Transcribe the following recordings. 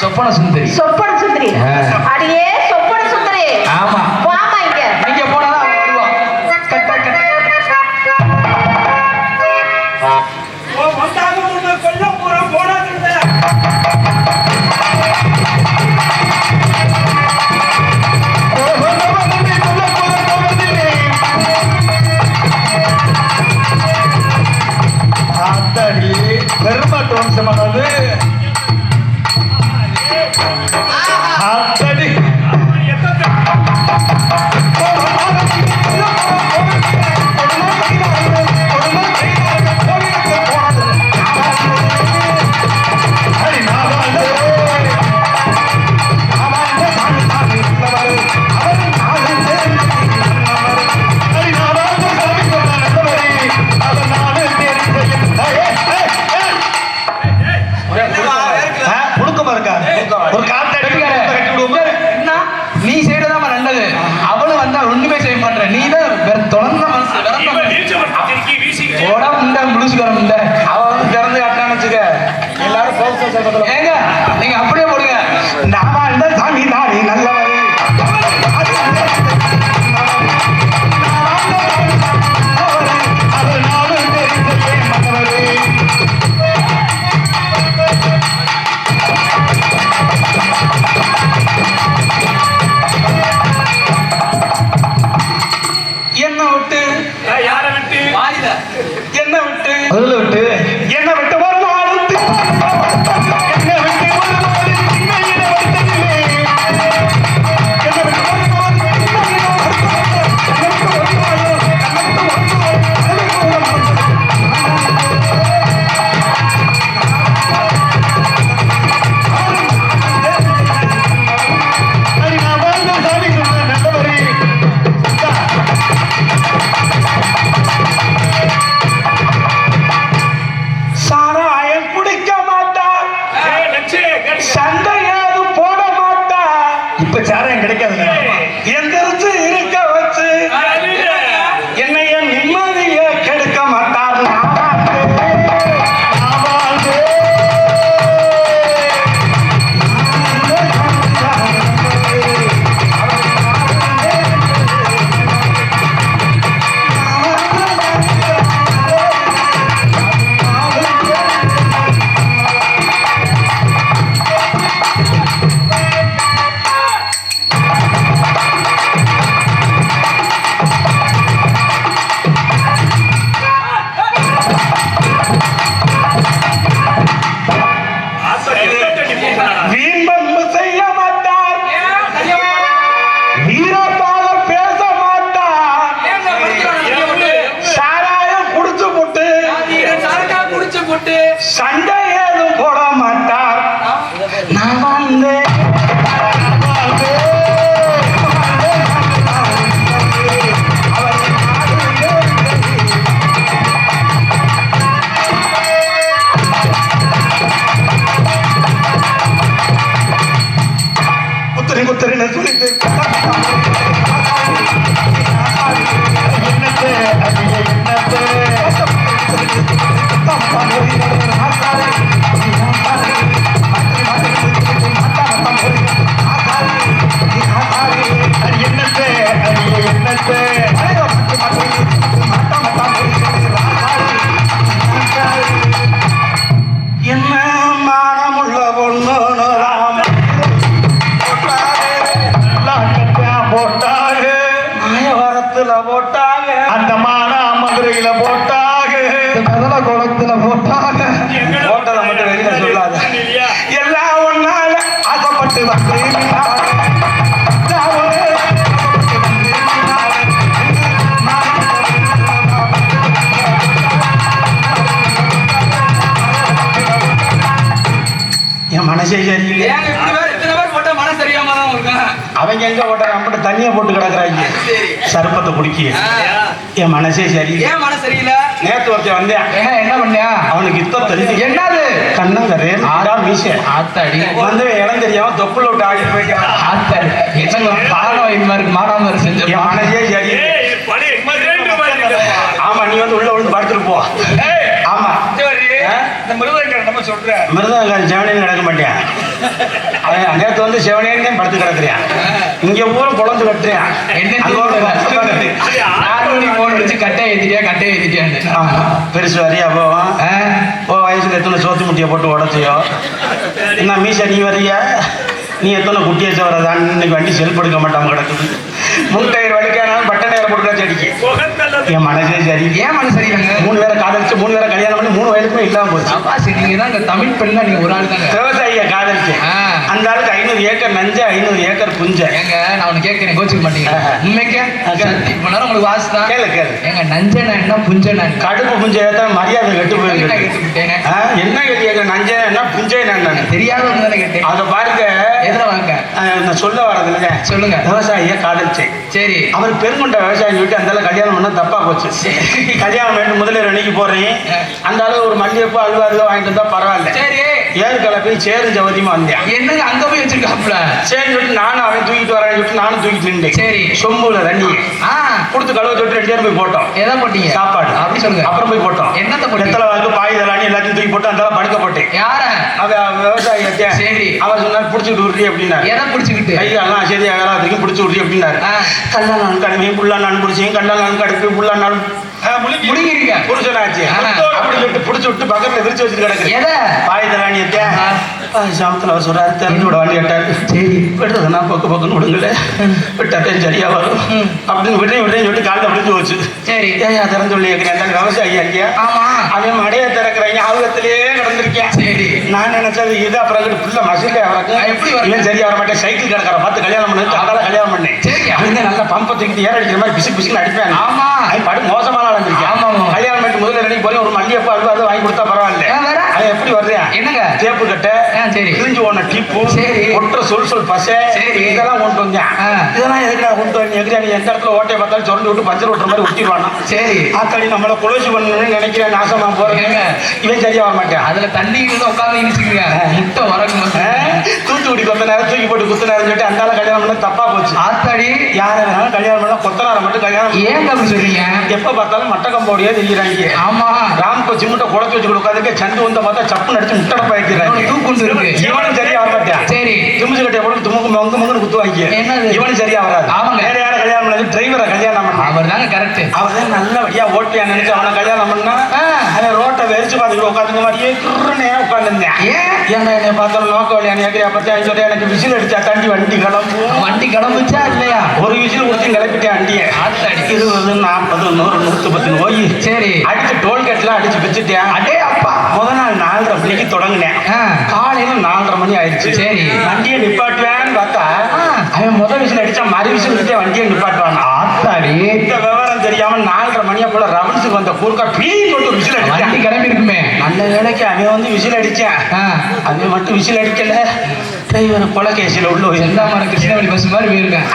சொப்பன சுந்தரி. சொப்பன சுந்தரி. அடியே சொப்பன சுந்தரி. ஆமா. வாமா இங்க. நீங்க போனாதான் அவன் வருவான். கட்ட கட்ட. ஓ வந்தாங்க உன்னை கொல்ல போறோம் போடாதீங்க. அத்தடி பெருமாட்டு வம்சமானது அத்தடி ஒரு காத்தடி கட்டி விடுவோம். நீ செய்யறதா நல்லது. அவளும் வந்தா ஒண்ணுமே செய்ய மாட்டேற. நீ தான் தொடர்ந்த மனசு ஓடா முண்டா முழுசுக்கார முண்டை. அவ வந்து திறந்து கட்டான்னு வச்சுக்க எல்லாரும் ஏங்க நீங்க அப்படியே போடுங்க. நாம இந்த சாமி தானி நல்லவரு என்ன விட்டு யாரை விட்டு வாயில என்ன விட்டு அதுல விட்டு என்ன விட்டு ஒரு நாள் என்ன விட்டு ஒரு நாள் சின்னையில வருத்ததில்லை. என்ன விட்டு ஒரு நாள் சின்னையில வருத்ததில்லை. கண்ணத்து ஒரு நாள் கண்ணத்து ஒரு நாள் அடி நான் வாழ்ந்த சாமி சொன்ன நல்லவரே. சாராயம் குடிக்க மாட்டார், சண்டை ஏதும் போட மாட்டார். இப்ப சாராயம் கிடைக்காதுங்க. எந்திரிச்சு இருக்க வச்சு என்னைய நிம்மதிய கெடுக்க மாட்டார். வீம்பு செய்ய மாட்டார், வீரப்பாக பேச மாட்டார். சாராயம் குடிச்சு போட்டு சண்டை ஏதும் போட மாட்டார். நான் வந்தேன் குத்தரின்னு சொல்லிட்டு என்னத்தை என்னத்தை என்ன மானமுள்ள பொண்ணு போட்டாங்க, மாயவரத்துல போட்டாங்க, அந்த மானா மதுரையில போட்டாங்க, முதல குளத்துல போட்டாங்க. போட்டதை மட்டும் வெளியில சொல்லாத. எல்லாம் ஒன்னால ஆசைப்பட்டு என் மனசே சரியில்லை. அவங்க எங்க போட்டாங்க நம்மகிட்ட தண்ணியை போட்டு கிடக்குறாங்க சருப்பத்தை குடிக்க. என் மனசே சரியில்லை. ஏன் மனசு சரியில்லை? நேத்து ஒருத்தன் வந்தேன். என்ன பண்ணியா? அவனுக்கு யுத்தம் தெரிஞ்சு என்னது கண்ணங்கரு மீச ஆத்தாடி வந்து இடம் தெரியாம தொப்புல விட்டு ஆடி போய்க்கிறான். ஆத்தாடி என்ன பாடம் இது மாதிரி மாறாம செஞ்ச. என் மனசே சரியில்லை. பழைய ஆமா நீ வந்து உள்ள விழுந்து படுத்துட்டு போ. ஆமா இந்த மிருதங்க நம்ம சொல்ற மிருதங்கால் செவனேன்னு கிடக்க மாட்டேன். அவன் நேற்று வந்து செவனேன்னு படுத்து கிடக்குறியான். இங்க ஊரை பொழந்து கட்டுறியான். கட்டை ஏத்திட்டியான்னு. ஆமா பெருசு வரியா போவான். வயசுல எத்தனை சோத்து முட்டியை போட்டு உடச்சியோ என்ன மீசா நீ வரியா? நீ எத்தனை குட்டியை சோறதான் இன்னைக்கு வண்டி செல்ஃப் எடுக்க மாட்டாம கிடக்குது. முன்டயர் வலிக்கானாலும் பட்ட நேரம் போட்டுக்கா செடிக்கு. என் மனசே சரி. ஏன் மனசு சரியாங்க? 3 பேரை காதலிச்சு 3 பேரை கல்யாணம் பண்ணி 3 வயலுக்குமே இல்லாம போச்சு. அப்பா சரி, நீங்க தான் இந்த தமிழ் பெண்ணா நீங்க ஒரு ஆள் தாங்க. விவசாயிய காதலிச்சு அந்த ஆளுக்கு 500 ஏக்கர் நஞ்ச 500 ஏக்கர் புஞ்ச. ஏங்க நான் உனக்கு கேட்கிறேன், கோச்சுக்க மாட்டீங்க? உண்மைக்கே இவ்வளவு நேரம் உங்களுக்கு வாசு தான். கேளு கேளு. ஏங்க நஞ்சனா என்ன புஞ்சனா? கடுப்பு புஞ்ச ஏத்தான் மரியாதை கெட்டு போயிருக்கு. என்ன கேட்க நஞ்ச என்ன புஞ்சை நான் தெரியாத ஒண்ணு தானே கேட்டேன். அதை பாருங்க. எதுல வாங்க நான் சொல்ல வரது இல்லைங்க. சொல்லுங்க. விவசாயிய காதலிச்சேன். சரி. அவர் பெருங்கொண்ட விவசாயம் சொல்லிட்டு அந்த கல்யாணம் பண்ண தப்பா போச்சு. கல்யாணம் பண்ணி முதல்ல அன்னைக்கு போறேன். அந்த அளவு ஒரு மல்லிகைப்பூ அல்வாரில் வாங்கிட்டு வந்தா பரவாயில்ல. சரி. ஏற்கனவே போய் சேரும் ஜவதியமா வந்தேன். என்னங்க அங்க போய் வச்சிருக்காப்ல? சரி சொல்லிட்டு நானும் அவன் தூக்கிட்டு வரேன் சொல்லிட்டு நானும் தூக்கிட்டு நின்றேன். சரி. சொம்புல தண்ணி கொடுத்து கழுவ சொல்லிட்டு 2 பேரும் போய் போட்டோம். எதை போட்டீங்க? சாப்பாடு. அப்படி சொல்லுங்க. அப்புறம் போய் போட்டோம். என்னத்த போட்டீங்க? எத்தனை வாக்கு பாய் தலாணி எல்லாத்தையும் தூக்கி போட்டு அந்த படுக்க போட்டேன். யார? விவசாயி. சரி. அவர் சொன்னார் பிடிச்சிட்டு விடுறி அப்படின்னா. எதை பிடிச்சிக்கிட்டு? கையெல்லாம் சரி எல்லாத்துக்கும் பிடிச்சி விடுறி அப்படின்னாரு. கல்லா நான் கடமையும் புள்ளா நான் பிடிச்சேன். கல்லா நான் கடுப்பு புள்ளா நான் முடிக்கிறீங்க புருஷனாச்சு அப்படி சொல்லிட்டு பிடிச்சி விட்டு பக்கத்துல விரிச்சு வச்சுட்டு கிடக்கு. எதை? பாய் தலாணி சாமத்தில் அவர் சொல்றாரு திறந்து விட வண்டி கேட்டாரு. சரி விடுறதுனா பக்கு பக்குன்னு விடுங்களே விட்டாத்தேன் சரியா வரும் அப்படின்னு விடுறேன் சொல்லி காலில் விழுந்து போச்சு. சரி. ஏன் திறந்து சொல்லி கேட்கிறேன் விவசாயி இல்லையா? ஆமா. அவன் மடையை திறக்கிறேன் ஆர்வத்திலேயே கிடந்திருக்கேன். சரி. நான் நினைச்சது இது அப்புறம் புள்ள மசில அவருக்கு எப்படி இவன் சரியா வர மாட்டேன். சைக்கிள் கிடக்கிற பார்த்து கல்யாணம் பண்ணு அதனால கல்யாணம் பண்ணேன். சரி. அவன் நல்லா பம்பை தூக்கிட்டு ஏற அடிக்கிற மாதிரி பிசு பிசுன்னு அடிப்பேன். ஆமா. அவன் பாடு மோசமான ஆளந்திருக்கேன். ஆமா. கல்யாணம் பண்ணிட்டு முதல்ல ரெடி போய் ஒரு மல்லிகைப்பூ அல்வா வாங்கி கொடுத்தா பரவாயில்ல. அவன் எப்படி வர்றேன்? என்னங்க தேப்பு கட்ட சரி கிழிஞ்சு போன டீப்பு சரி ஒற்ற சொல் பசை சரி இதெல்லாம் கொண்டு வந்தேன். இதெல்லாம் எதுக்கு கொண்டு வந்து எதுக்கு நீ எந்த இடத்துல ஓட்டையை பார்த்தாலும் சுரண்டு விட்டு பஞ்சர் ஓட்டுற மாதிரி ஒட்டிடுவானா. சரி. ஆத்தாடி நம்மள குலோசி பண்ணணும்னு நினைக்கிறேன். நாசமா போறேன். இவன் சரியா வர மாட்டேன். அதுல தண்ணி உட்காந்து இனிச்சுங்க முட்டை வரணும். தூத்துக்குடி கொத்த நேரம் தூக்கி போட்டு குத்த நேரம் சொல்லிட்டு அந்த கல்யாணம் பண்ண தப்பா போச்சு. ஆத்தாடி யார வேணாலும் கல்யாணம் பண்ண கொத்தனார மட்டும் கல்யாணம். ஏன் அப்படி சொல்றீங்க? எப்ப பார்த்தாலும் மட்ட கம்போடியா தெரியுறாங்க. ஆமா. ராம் கோச்சி முட்டை குழச்சு வச்சு கொடுக்காதுக்கு சண்டு வந்த பார்த்தா சப்புன்னு அடிச்சு முட்டை பயக்கிறாங்க. தூக்குண்டு இருக்கு. இவனும் சரியா வர மாட்டேன். சரி. திமுச்சு கட்டையை போட்டு துமுக்கு மொங்கு குத்து வாங்கி இவனும் சரியா வராது. ஆமாங்க. வேற யார கல்யாணம் பண்ணது? டிரைவரை கல்யாணம் பண்ண. அவர் தாங்க கரெக்ட். அவர் தான் நல்லபடியா ஓட்டியா நினைச்சு அவனை கல்யாணம் பண்ணா அவன் ரோட்டை வெறிச்சு பார்த்துட்டு உட்காந்துக்க மாதிரியே குருனே உட்காந்துருந்தேன். ஏன்னா என்னை பார்த்தாலும் நோக்க வழியா கேட்கிறியா பத்தியா சொல்லி எனக்கு விசில் அடிச்சா தாண்டி வண்டி கிளம்புச்சா இல்லையா? ஒரு விசில் கொடுத்து கிளப்பிட்டேன் வண்டியை. 20 40 100 110 நோய். சரி. அடிச்சு டோல்கேட்லாம் அடிச்சு வச்சுட்டேன். அதே அப்பா முதல் நாள் 4:30 மணிக்கு தொடங்கினேன். காலையில 4:30 மணி ஆயிடுச்சு. சரி. வண்டியை நிப்பாட்டுவேன்னு பார்த்தா அவன் முதல் விசில் அடிச்சா மறு விசில் வண்டியை நிப்பாட்டுவான். ஆத்தாடி இந்த விவரம் தெரியாம 4:30 மணியை போல ரவுண்ட்ஸுக்கு வந்த கூர்க்கா பீன்னு ஒரு விசில் அடிச்சு கிளம்பி இருக்குமே. நல்ல வேலைக்கு அவன் வந்து விசில் அடிச்சான். அவன் மட்டும் விசில் அடிக்கல. டிரைவர் கொலை கேசில உள்ள எல்லா கிருஷ்ணவழி பஸ் மாதிரி போயிருக்கேன்.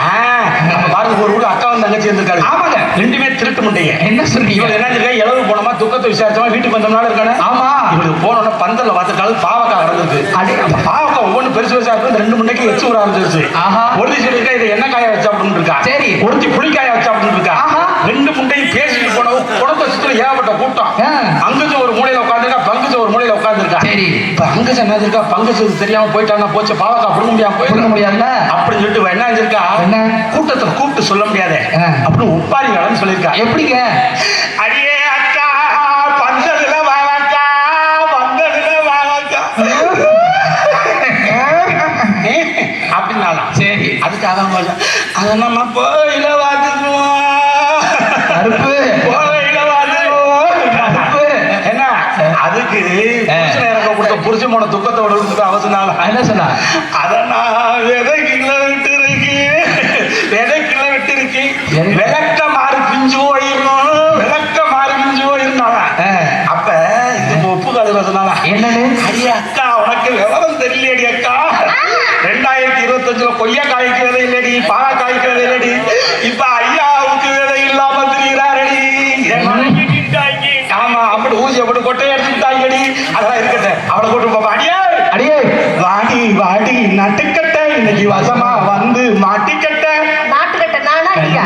பாருங்க ஒரு ஊர் அக்காவும் தங்கச்சி இருந்திருக்காரு. ஆமாங்க. 2 திருட்டு முட்டைங்க. என்ன சொல்றீங்க? இவங்க என்ன இருக்கா இளவு போனோமா துக்கத்தை விசாரிச்சோமா வீட்டுக்கு வந்தோம்னால இருக்கானே. ஆமா. இவங்களுக்கு போனோம்னா பந்தல்ல பார்த்துட்டாலும் பாவக்காய் கிடந்திருக்கு. அப்ப பாவக்காய் ஒவ்வொன்று பெருசு இருக்கும். 2 முட்டைக்கு எச்சு ஊற ஆரம்பிச்சிருச்சு. ஒருத்தி சொல்லிருக்கா இதை என்ன காய வச்சா அப்படின்னு இருக்கா. சரி. ஒருத்தி புளிக்காய வச்சா அப்படின்னு இருக்கா. 2 முட்டையும் பேசிட்டு போனவும் குடத்தை சுத்துல ஏகப்பட்ட கூட்டம். அங்கச்சு ஒரு மூலையில உட்காந்துருக்கா பங்குச்சு ஒரு மூலையில உட்காந்துருக்கா. சரி. இப்ப அங்கச்சு என்ன இருக்கா பங்குச்சு தெரியாம போயிட்டாங்க போச்சு பாவக்காய் புடுங்க முடியாம போயிட முடியாதுல்ல அப்படின்னு சொல்லிட்டு என்ன இருக்கா என்ன கூட்டத்தை கூப்பிட்டு சொல்ல முடியாது அப்படின்னு உப்பாரி வேலைன்னு சொல்லியிருக்கா. எப்படிங்க? அடியே அக்கா பந்ததுல வாங்கக்கா அப்படின்னாலாம். சரி. அதுக்காக அதை நம்ம போயில வாத்துக்குவோம் என்ன அதுக்கு எனக்கு கொடுத்த புரிச்சு போன துக்கத்தோட அவசரம் என்ன சொன்னா அதை நான் விதைக்குள்ள விட்டு இருக்கு விளக்க மாறி பிஞ்சு போயிருந்தாங்க. அப்ப இது ஒப்பு கழுவுறதுனால என்னன்னு அடியே அக்கா உனக்கு விவரம் தெரியலடி அக்கா 2025 கொய்யா காய்க்கு விதை இல்லடி பாகா காய்க்கு விதை இல்லடி இப்ப ஐயாவுக்கு விதை இல்லாம திரிகிறாரடி. ஆமா அப்படி ஊசி அப்படி கொட்டையை எடுத்துட்டாங்கடி. அதெல்லாம் இருக்கட்ட அவளை கூட்டு பாப்பா அடியே அடியே வாடி வாடி நட்டுக்கட்ட இன்னைக்கு வசமா வந்து மாட்டிக்கட்ட நாட்டுக்கட்ட நானா நீங்க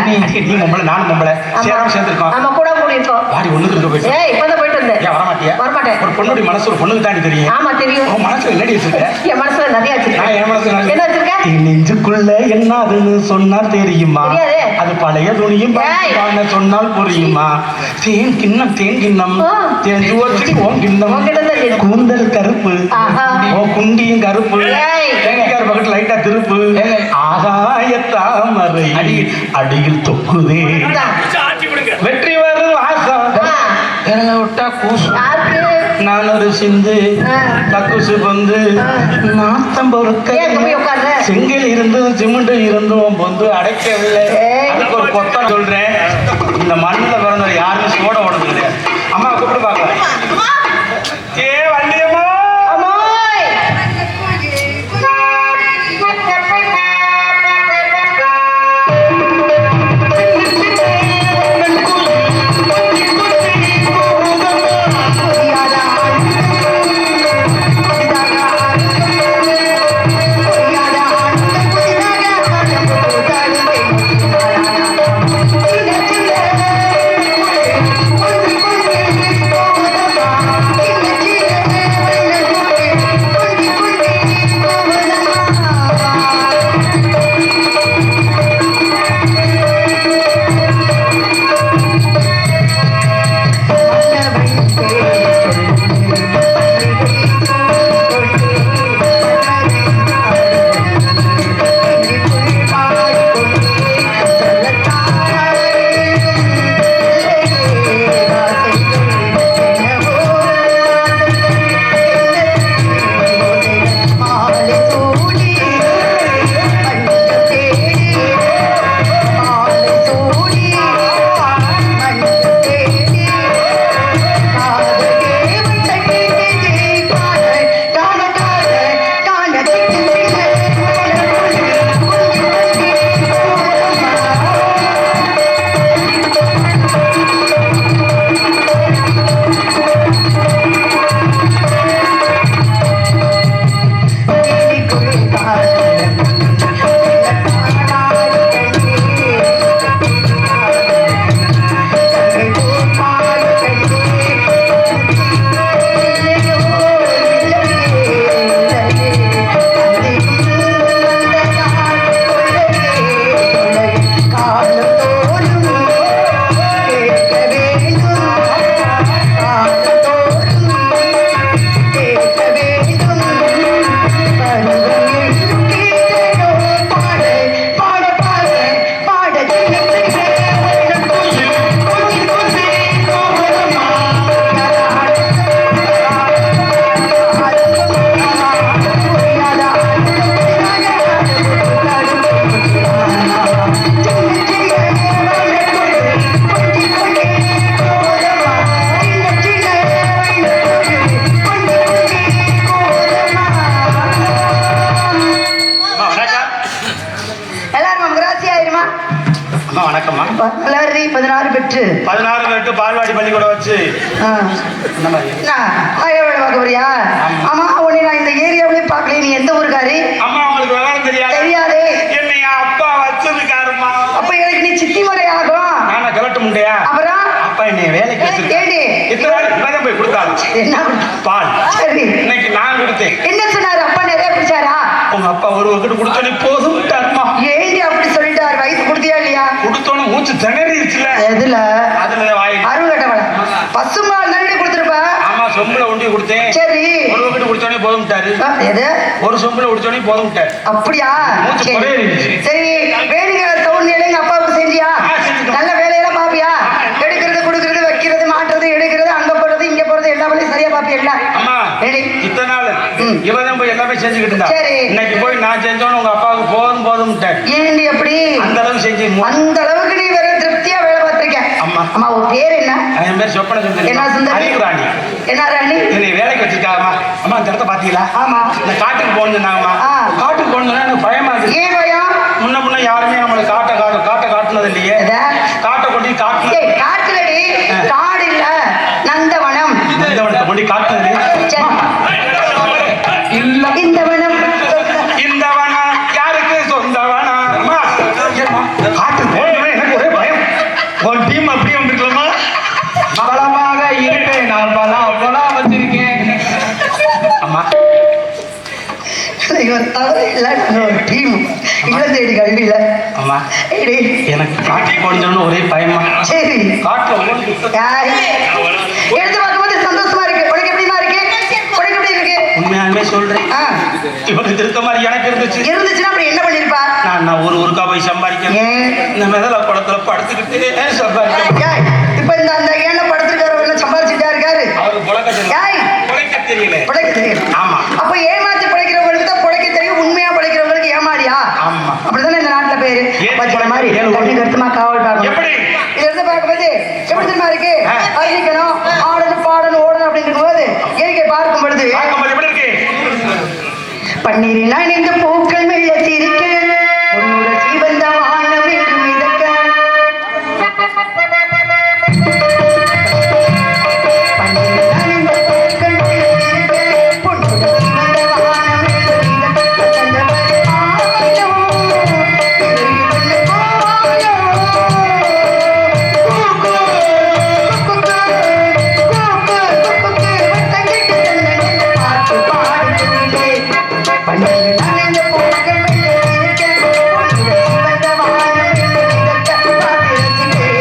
நீ பொம்பளை நானும் பொம்பளை சேராம சேர்ந்துருக்கோம். நம்ம கூட கூடி இருக்கோம். வாடி ஒண்ணுக்கு இருக்க போயிட்டு இப்பதான் போயிட்டு இருந்தேன். ஏன் வரமாட்டியா? வரமாட்டேன். ஒரு பொண்ணுடைய மனசு ஒரு பொண்ணுக்கு தாண்டி தெரியும். ஆமா தெரியும். உன் மனசுல என்னடி வச்சிருக்க? என் மனசுல நிறைய நான் வச்சிருக்கேன். என் மனசுல என்ன வச்சிருக்க? என் நெஞ்சுக்குள்ள என்னதுன்னு சொன்னா தெரியுமா? தெரியாது. அது பழைய துணியும் ஏய். சொன்னால் புரியுமா? தேன் கிண்ணம் தேஞ்சு வச்சு ஓன் கிண்ணம் உன்கிட்ட தான் தெரியும். கூந்தல் கருப்பு ஆஹா. ஓ குண்டியும் கருப்பு ஏய். தேங்காய் பக்கத்து லைட்டா திருப்பு ஆகாய தாமரை அடியில் தொக்குதே ஆட்சி கொடுங்க. வெற்றி வரும் வாசம் ஆ. என்ன விட்டா கூசு யாருக்கு? நான் ஒரு சிந்து ஆ. கக்குசு பொந்து நாத்தம் பொறுக்க ஏன் இங்க போய் உட்கார்ற? செங்கல் இருந்தும் சிமெண்ட் இருந்தும் பொந்து அடைக்கவில்லை. ஏய். அதுக்கு ஒரு கொத்தம் சொல்றேன். இந்த மண்ணுல பிறந்த யாருமே சோட ஓடுறது கிடையாது. அம்மா கூப்பிட்டு பார்க்கலாம். ஏ வள்ளியம்மா அம்மாய். எல்லாரும் மகராசி ஆயிருமா? அம்மா வணக்கம்மா. வளரி 16 பெற்று 16 பேருக்கு பால்வாடி பள்ளிக்கூடம் வச்சு இந்த மாதிரி பார்க்க போறியா? ஆமா உன்னை நான் இந்த ஏரியாவிலே பார்க்கல. நீ எந்த ஊருக்காரி? அம்மா உங்களுக்கு விவரம் தெரியாது. தெரியாது. என்னை அப்பா வச்சிருக்காருமா. அப்ப எனக்கு நீ சித்தி முறை ஆகும். நானா கலட்ட முண்டையா? அப்புறம் அப்பா என்னை வேலைக்கு வச்சிருக்காரு. கேடி இத்தனை நாள் இப்பதான் போய் கொடுத்தாரு என்ன பால். சரி இன்னைக்கு நான் கொடுத்தேன். என்ன சொன்னாரு? அப்பா நிறைய குடிச்சாரா? உங்க அப்பா ஒரு வகுட்டு கொடுத்தோன்னே போதும் விட்டாருமா. ஏண்டி அப்படி சொல்லிட்டாரு? வயசு கொடுத்தியா இல்லையா? கொடுத்தோன்னு மூச்சு திணறிடுச்சுல. எதுல? அதுல வாய் அருள் கட்டவள பசும்பால் நன்றி கொடுத்துருப்ப. ஆமா சொம்புல ஒண்டி கொடுத்தேன். சரி ஒரு வகுட்டு குடிச்சோன்னே போதும் விட்டாரு. எது? ஒரு சொம்புல குடிச்சோன்னே போதும் விட்டாரு. அப்படியா? மூச்சு சரி. குறையிருச்சு. சரி வேணுங்கிற சவுண்ட் எங்க அப்பாவுக்கு செஞ்சியா? செஞ்சுட்டோம். நல்ல வேலையெல்லாம் பாப்பியா? எடுக்கிறது கொடுக்கறது வைக்கிறது மாட்டுறது எடுக்கிறது அங்க போறது இங்க போறது எல்லா வேலையும் சரியா பாப்பியா? அம்மா ரெடி. இத்தனை நாள் இவன் போய் எல்லாமே செஞ்சுக்கிட்டு இருந்தா. சரி. இன்னைக்கு போய் நான் செஞ்சோன்னு உங்க அப்பாவுக்கு போதும் போதும் விட்டாரு. ஏண்டி எப்படி? அந்த அளவுக்கு செஞ்சு அந்த அளவுக்கு நீ வேற திருப்தியா வேலை பார்த்திருக்க. அம்மா. அம்மா உன் பேர் என்ன? என் பேர் சொப்பன சுந்தரி. என்ன சுந்தரி? அறிவு ராணி. என்ன ராணி? என்னை வேலைக்கு வச்சிருக்காங்கம்மா. அம்மா அந்த இடத்த பாத்தீங்களா? ஆமா. இந்த காட்டுக்கு போகணுன்னாங்கம்மா. ஆ. காட்டுக்கு போகணுன்னா எனக்கு பயமா இருக்கு. ஏன் பயம்? முன்ன யாருமே நம்மளுக்கு காட்ட காட்டுனது இல்லையே. எதை? காட்டை கொண்டு காட்டுனது. ஏய் காட்டுலடி. காடு இல்ல நந்தவனம். இந்த வனத்தை கொண்டு காட்டுனது சரி. இல்ல. இந்த வனம் இந்த வனம் யாருக்கு சொந்த வனம்? அம்மா, ஏம்மா, காட்டுக்கு போகணுமே எனக்கு ஒரே பயம். உன் டீம் அப்படியே வந்துருக்கலாமா? பலமாக இருப்பேன் நான் தவிர இல்லை நாங்கள் ஒரு டீம் இளந்தேடி கல்வியில. அம்மா ஏடி எனக்கு காட்டி போடணும்னு ஒரே பயமா. சரி காட்டுல யாய் எடுத்து பார்க்கும்போது சந்தோஷமா இருக்கு. உனக்கு எப்படிமா இருக்கு? உனக்கு எப்படி இருக்கு? உண்மையாலுமே சொல்றேன். இவனுக்கு இருக்க மாதிரி எனக்கு இருந்துச்சுன்னா அப்படி என்ன பண்ணிருப்பா? நான் ஊருக்கா போய் சம்பாதிக்கிறேன். ஏன் இந்த மேதல குளத்துல படுத்துக்கிட்டு சம்பாதிக்கிறேன். யாய் இப்ப இந்த அந்த ஏன படுத்துருக்காரு சம்பாதிச்சுட்டா இருக்காரு. அவருக்கு யாய் புழைக்க தெரியல. புழைக்க தெரியல. ஆமா. அப்ப ஏமாத்தி பிழைக்கிறவங்களுக்கு தான் புழைக்க தெரியும். உண்மையா பிழைக்கிறவங்களுக்கு ஏமாடியா? ஆமா. அப்படித்தானே இந்த நாட்டுல பேரு. பச்சிக்கிற மாதிரி கண்ணி கருத்துமா காவல் பார்க்கணும். எப்படி இதுல இருந்து பார்க்கும்போது எப்படி தெரியுமா இருக்கு? அறிவிக்கணும், ஆடணும், பாடணும், ஓடணும் அப்படின்னு இருக்கும்போது இயற்கை பார்க்கும் பொழுது எப்படி இருக்கு? பன்னீரில் அணிந்த பூக்கள் மெல்ல சிரிக்க உன்னோட ஜீவந்த வானம் என்று மிதக்க பன்னீரில் அணிந்த பூக்கள் மெல்ல சிரிக்க உன்னோட ஜீவந்த வானம் என்று மிதக்க தந்தவரை ஆயோ இறைவன் ஆயோ கூக்கு கூக்கு கூக்கு வட்டங்கிட்டு தந்தனை பாட்டு பாடுகிறே பன்னீரில் அணிந்த பூக்கள் மெல்ல சிரிக்க உன்னோட ஜீவந்த வானம் என்று மிதக்க பாட்டு ரசிக்கிறே.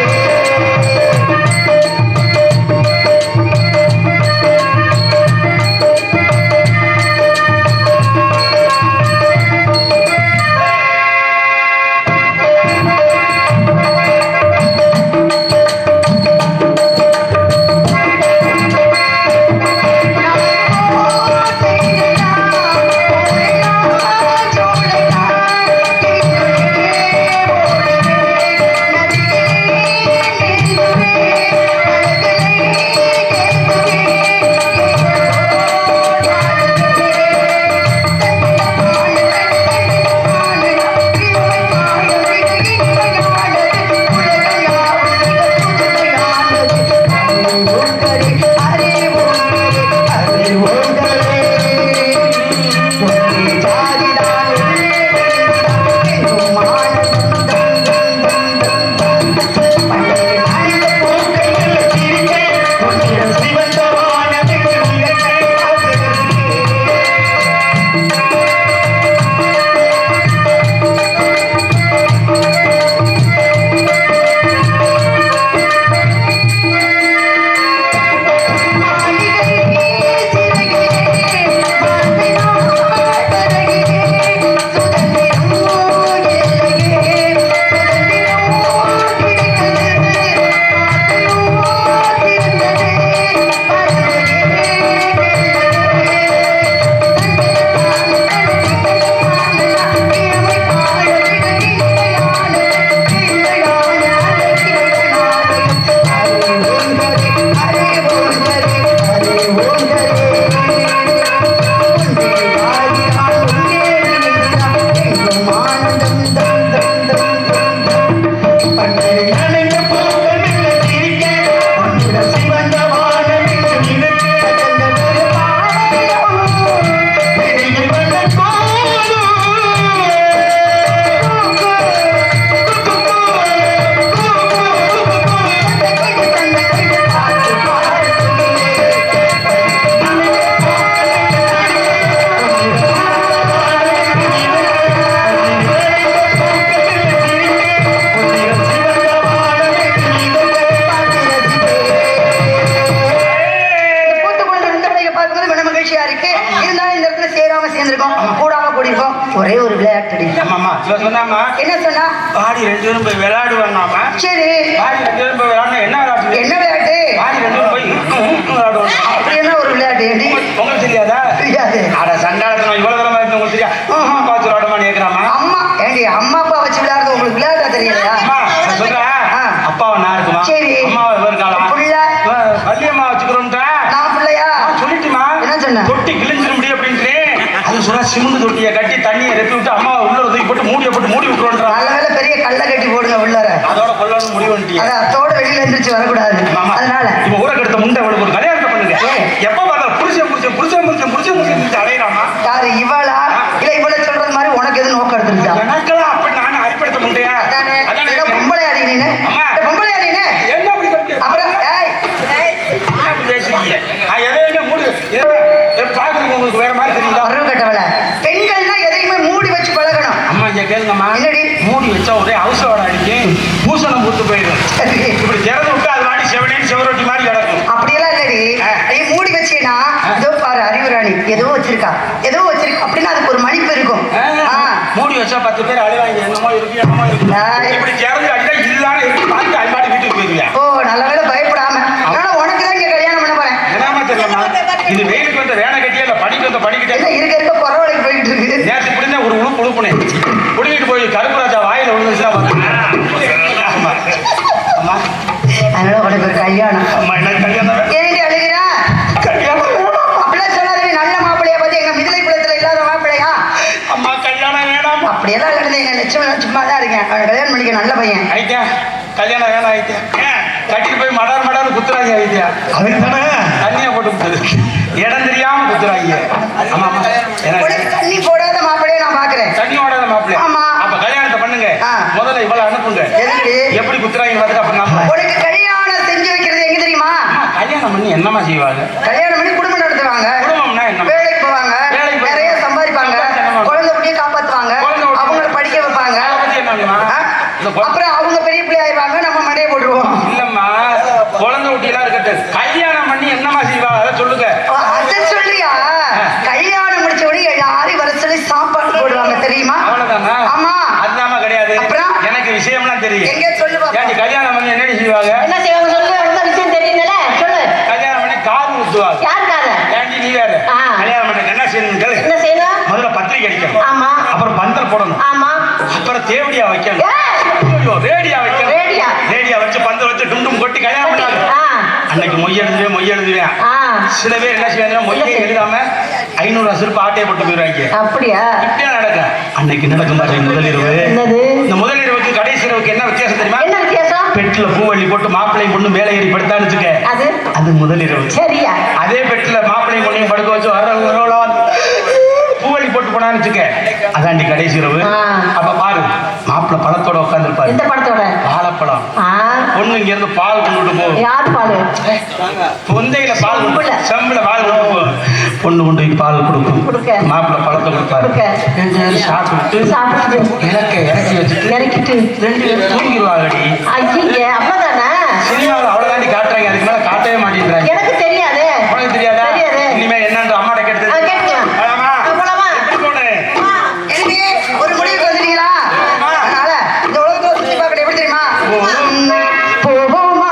ஒரே ஒரு விளையாட்டு. என்ன சொன்னா? பாடி 2 பேரும் போய் விளையாடுவாங்க. சரி பாடி 2 பேரும் போய் விளையாடணும். என்ன விளையாட்டு? என்ன விளையாட்டு? பாடி 2 பேரும் போய் விளையாடுவோம். அப்படி என்ன ஒரு விளையாட்டு? உங்களுக்கு தெரியாதா? தெரியாது. அட சண்டாளத்துல இவ்வளவு தூரமா இருக்கு உங்களுக்கு தெரியா? அம்மா வச்சு விளையாடுமான்னு கேட்கிறாமா? அம்மா ஏண்டி அம்மா அப்பா வச்சு விளையாடுறது உங்களுக்கு விளையாட்டா தெரியலையா? சொல்றேன். அப்பாவை நான் இருக்குமா? சரி. அம்மாவை இருக்காளா? வள்ளியம்மா வச்சுக்கிறோம்டா. நான் பிள்ளையா? சொல்லிட்டுமா? என்ன சொன்ன? தொட்டி கிழிஞ்சிட முடியும் அப்படின்ட்டு அது சொல்ல சிமெண்ட் தொட்டியை கட்டி தண்ணியை ரெப்பி விட்டு அம்மாவை உள்ள தூக்கி போட்டு மூடியை போட்டு மூடி விட்டுறோன்றா. நல்ல வேலை பெரிய கல்லை கட்டி போடுங்க உள்ளார. அதோட கொள்ளணும் முடிவு பண்ணிட்டீங்க. அதோட வெளியில எந்திரிச்சு வரக்கூடாது. அதனால இப்ப ஊரை கெடுத்த முண்டை அவளுக்கு ஒரு கல்யாணத்தை பண்ணுங்க. எப்ப பார்த்தா புருஷன் புருஷன் புருஷன் புருஷன் புருஷன் புருஷன் அடையிறாமா? யாரு இவளா? இல்ல இவளை சொல்றது மாதிரி உனக்கு எது நோக்கம் எடுத்துருச்சா? எனக்கெல்லாம் அப்படி நானும் அடிப்படுத்த முண்டையா? பொம்பளை அடினீனு பொம்பளை அடினு என்ன அப்படி சொல்றீங்க? அப்புறம் பேசுறீங்க எதையுமே மூடு பாக்குறதுக்கு உங்களுக்கு வேற மாதிரி தெரியுதா? கட்டவள பெண்கள்னா எதையுமே இங்க கேளுங்கம்மா. என்னடி? மூடி வச்சா ஒரே அவசரம் அடிக்கும், பூசணம் பூத்து போயிடும். சரி. இப்படி திறந்து விட்டு அது வாடி செவனேன்னு செவரொட்டி மாதிரி கிடக்கும். அப்படியெல்லாம் இல்லடி. நீ மூடி வச்சீனா ஏதோ பாரு அறிவுராணி ஏதோ வச்சிருக்கா அப்படின்னா அதுக்கு ஒரு மதிப்பு இருக்கும். மூடி வச்சா 10 பேர் அழுவாங்க, என்னமோ இருக்கு இப்படி திறந்து அடிச்சா இல்லாம இருக்கு பார்த்து அது பாட்டு வீட்டுக்கு போயிருவியா. ஓ நல்ல வேலை பயப்படாம. ஆனா உனக்கு தான் இங்க கல்யாணம் பண்ண போறேன். என்னமா தெரியலமா, இது வெயிலுக்கு வந்த வேலை கட்டியா இல்ல படிக்க வந்த படிக்கிட்டே இருக்க பரவாயில்லைக்கு போயிட்டு இருக்கு. நேற்று இப்படிதான் ஒரு உழுப்பு உழுப்புனேன், புடிங்கிட்டு போய் கருப்பு ராஜா வாயில விழுந்துச்சுன்னா அம்மா அதனால உனக்கு ஒரு கல்யாணம். அம்மா என்ன கல்யாணம் ஏண்டி அழுகிறா? கல்யாணம் அப்படிலாம் சொல்லாத. நல்ல மாப்பிள்ளையா பார்த்து எங்க மிதிலை குளத்துல இல்லாத மாப்பிள்ளையா? அம்மா கல்யாணம் வேணாம். அப்படியெல்லாம் இல்லை. எங்க லட்சம் சும்மா தான் இருக்கேன். அவன் கல்யாணம் பண்ணிக்க நல்ல பையன். ஐத்தியா கல்யாணம் வேணாம். ஐத்தியா கட்டிட்டு போய் மடார் குத்துறாங்க. ஐத்தியா அதுக்கு தானே தண்ணியா போட்டு குத்துது, இடம் தெரியாம குத்துறாங்க. ஆமா ஆமா உனக்கு தண்ணி போடாத மாப்பிள்ளைய நான் பாக்குறேன். தண்ணி ஓடாத மாப்பிள்ளை. ஆமா. அப்ப கல்யாணத்தை பண்ணுங்க. ஆ. முதல்ல இவ்வளவு அனுப்புங்க. எதுக்கு? எப்படி குத்துறாங்க பார்த்துட்டு அப்புறம் நம்ம உனக்கு கல்யாணம் செஞ்சு வைக்கிறது எங்க தெரியுமா? கல்யாணம் பண்ணி என்னமா செய்வாங்க? கல்யாணம் பண்ணி குடும்பம் நடத்துவாங்க. குடும்பம்னா என்ன? வேலைக்கு போவாங்க, வேலைக்கு போய் நிறைய சம்பாதிப்பாங்க, குழந்தை குட்டியை காப்பாத்துவாங்க, அவங்கள படிக்க வைப்பாங்க. அதை பத்தி என்னங்கம்மா? அப்புறம் அவங்க பெரிய பிள்ளை ஆயிடுவாங்க, நம்ம மண்டையை போட்டுருவோம். இல்லம்மா, குழந்தை குட்டியெல்லாம் இருக்கட்டும், கல்யாணம் பண்ணி என்னமா செய்வாங்க அதை சொல்லுங்க. அதை சொல்றியா? கல்யாணம் முடிச்ச உடனே யாரையும் வர சொல்லி சாப்பாடு போடுவாங்க தெரியுமா? அவ்வளவுதானா? ஆமா. அதுதாம கிடையாது. அப்புறம்? எனக்கு விஷயம்லாம் தெரியும். எங்க சொல்லு பாப்போம். ஏன்டி கல்யாணம் பண்ணி என்னடி செய்வாங்க? என்ன செய்வாங்க சொல்லு. அந்த விஷயம் தெரியுதுல சொல்லு. கல்யாணம் பண்ணி காது ஊத்துவாங்க. யாருக்காக? ஏன்டி நீ வேற? ஆ. கல்யாணம் பண்ண என்ன செய்யணும் கேளு. என்ன செய்யணும்? முதல்ல பத்திரிக்கை அடிக்கணும். ஆமா. அப்புறம் பந்தல் போடணும். ஆமா. அப்புறம் தேவடியா வைக்கணும். ஐயோ, ரேடியா வைக்கணும். ரேடியா வச்சு பந்தல் வச்சு டும் கொட்டி கல்யாணம் பண்ணாங்க. அன்னைக்கு மொய் எழுதுவேன். சில பேர் என்ன செய்வாங்க, மொய்யை எழுதாம 500 அசுறுப்பு ஆட்டையை போட்டு போயிடுவாங்க. அப்படியா? இப்படியா நடக்கும்? அன்னைக்கு நடக்கும் பாரு முதலிரவு. என்னது? இந்த முதலிரவுக்கு கடைசி இரவுக்கு என்ன வித்தியாசம் தெரியுமா? என்ன வித்தியாசம்? பெட்டில பூவள்ளி போட்டு மாப்பிள்ளையும் பொண்ணு மேலே ஏறி படுத்தான்னு வச்சுக்க, அது முதலிரவு. சரியா? அதே பெட்டில மாப்பிள்ளையும் பொண்ணையும் படுக்க வச்சு பூவள்ளி போட்டு போனான்னு வச்சுக்க, அதாண்டி கடைசி இரவு. அப்ப பாரு, மாப்பிள்ளை பழத்தோட உட்காந்துருப்பாரு. எந்த பழத்தோட? வாழைப்பழம். பொண்ணு இங்க இருந்து பால் கொண்டு போகும். யார் பால்? தொந்தையில பால், செம்புல பால் கொண்டு போகும். பொண்ணு கொண்டு போய் பால் கொடுக்கும். மாப்பிள்ளை பழத்தை கொடுப்பாரு. சாப்பிட்டு இறக்கிட்டு 2 பேரும் தூங்கிடுவாங்கடி. அப்பதானே சினிமாவில் அவ்வளவுதாண்டி காட்டுறாங்க, அதுக்கு மேல காட்டவே மாட்டேங்கிறாங்க. எனக்கு தெரியாது. உனக்கு தெரியாதா? இனிமே என்னன்ற அம்மாட்ட கேட்டு ஒரு முடிவுக்கு வந்துட்டீங்களா? அதனால இந்த உலகத்துல சுத்தி பார்க்கறது எப்படி தெரியுமா? போவோமா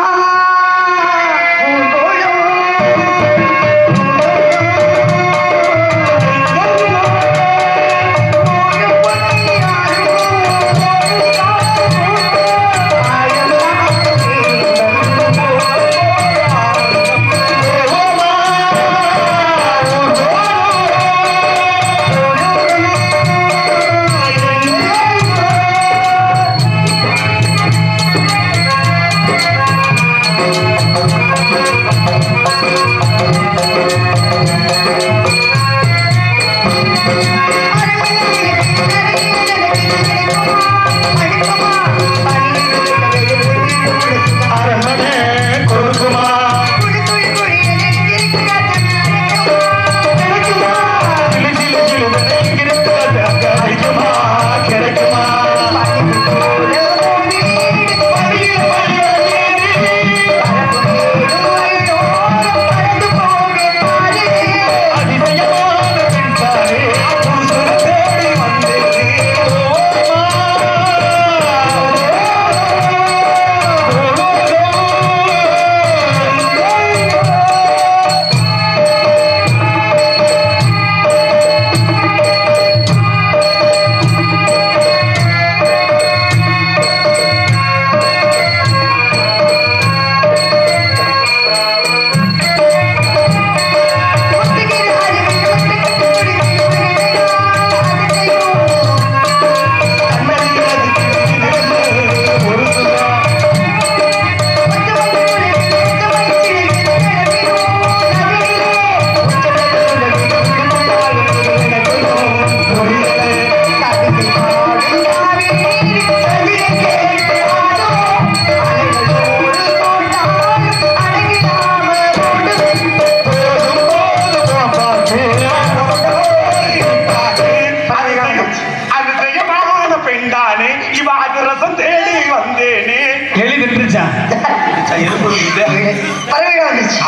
எறும்பு இல்லை. பறவைகள் வந்துச்சு